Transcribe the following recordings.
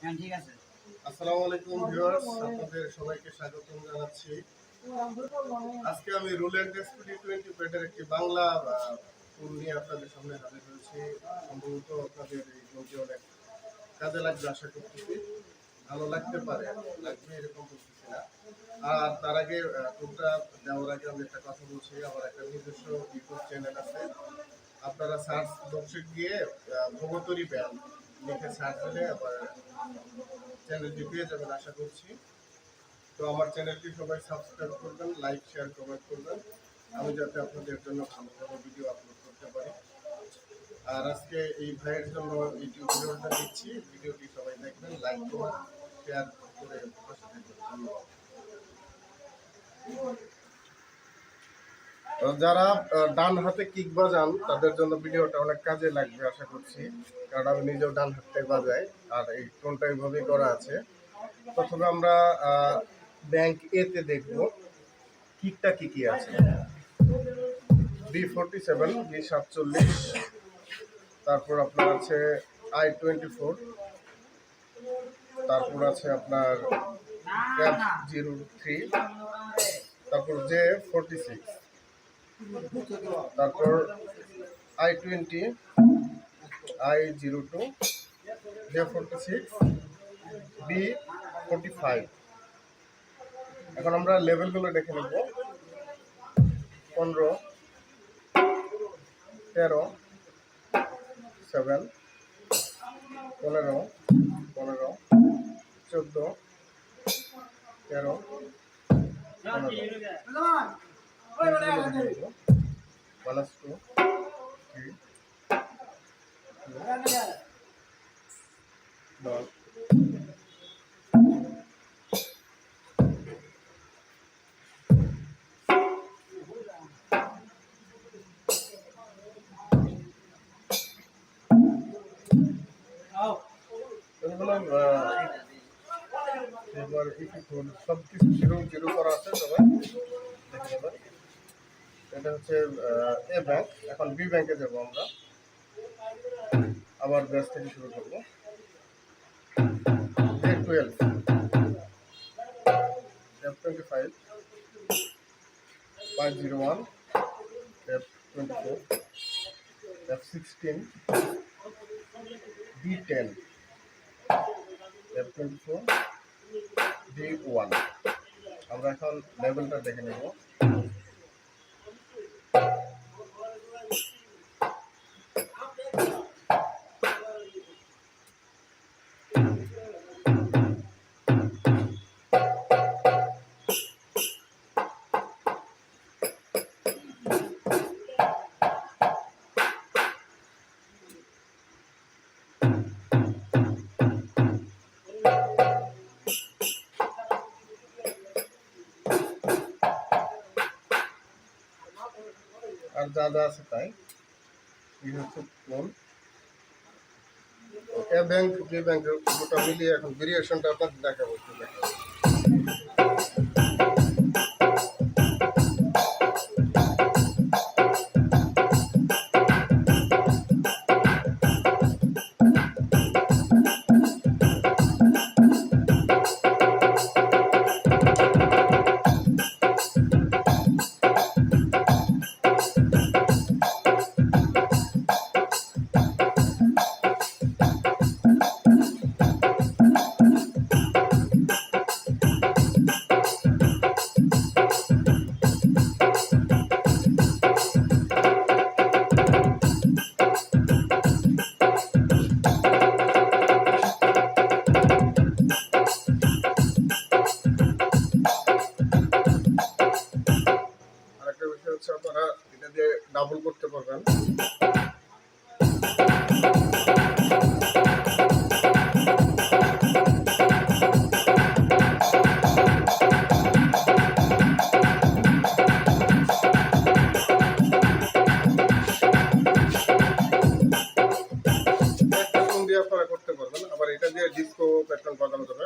হ্যাঁ ঠিক আছে। আসসালামু আলাইকুম ভিউয়ার্স, আপনাদের সবাইকে স্বাগতম জানাচ্ছি। আজকে আমি রুল এন্ড স্পিডি 20 প্যাডের একটি বাংলা ফুল নিয়ে আপনাদের সামনে হাজির হয়েছি। সম্ভবত আপনাদের এই বইটি অনেক কাজে লাগবে আশা করতেছি। ভালো লাগতে পারে, লাগবে এরকম বলতেছি না। আর তার আগে টুকটা দেওয়ার আগে আমি একটা কথা বলছি, আমার একটা নিজস্ব ইউটিউব চ্যানেল আছে। আপনারা সার্চ বক্সে গিয়ে ভগতরি ব্যান্ড লিখে সার্চ দিলে আবার চ্যানেলটি পেয়ে যাবেন আশা করছি। তো আমার চ্যানেলটি সবাই সাবস্ক্রাইব করবেন, লাইক শেয়ার কমেন্ট করবেন, আমি যাতে আপনাদের জন্য ভালো ভালো ভিডিও আপলোড করতে পারি। আর আজকে এই ভাইয়ের জন্য এই টিউটোরিয়ালটা দিচ্ছি, ভিডিওটি সবাই দেখবেন, লাইক করবেন, শেয়ার করে পাশে থাকবেন। ধন্যবাদ। যারা ডান হাতে কিক বাজান তাদের জন্য ভিডিওটা অনেক কাজে লাগবে আশা করছি, কারণ আমি নিজেও ডান হাতে বাজাই। আর এই টোনটা এইভাবেই করা আছে। প্রথমে আমরা ব্যাংক এতে দেখব কিকটা কি কি আছে। B47, B47, তারপর আপনার আছে I24, তারপর আছে আপনার F03, তারপর J46, তারপর I20, I02, J46, B45। এখন আমরা লেভেলগুলো দেখে নেব। 15, 13, 7, 15, 14, 14, 13, 15, -2, 3, 10। এবার সব কিছু জিরো করা আছে সবাই দেখে নেবেন। এটা হচ্ছে এ ব্যাংক। এখন বি ব্যাংকে যাব আমরা, আবার ব্যাচ থেকে শুরু করব। A12, F25, 501, F24, F16, B10, F24, B1। আমরা এখন লেভেলটা দেখে নেব। আর যা যা আছে তাই। এই হচ্ছে ফোন। এ ব্যাংক বি ব্যাংকের দুটো মিলিয়ে এখন ভেরিয়েশনটা আপনাদের দেখাবো। আরেকটা বিষয় হচ্ছে আপনারা এটা দিয়ে ডাবল করতে পারবেন। দিয়ে আপনারা করতে পারবেন, আবার এটা দিয়ে ডিস্কো প্যাটার্ন বাজানো যাবে।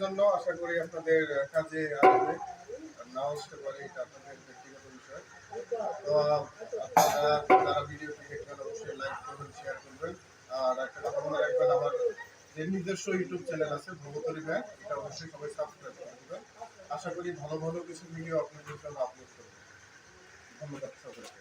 জন্য আশা করি আপনাদের কাজে আসবে, নাও আসতে পারে, এটা আপনাদের ব্যক্তিগত বিষয়। তো আপনারা যারা ভিডিওটি দেখবেন অবশ্যই লাইক করবেন, শেয়ার করবেন। আর একটা কথা মনে রাখবেন, আমার যে নিজস্ব ইউটিউব চ্যানেল আছে ভবতরী ব্যাগ, এটা অবশ্যই সবাই সাবস্ক্রাইব করে দেবেন। আশা করি ভালো ভালো কিছু ভিডিও আপনাদের জন্য আপলোড করবেন। ধন্যবাদ সকলকে।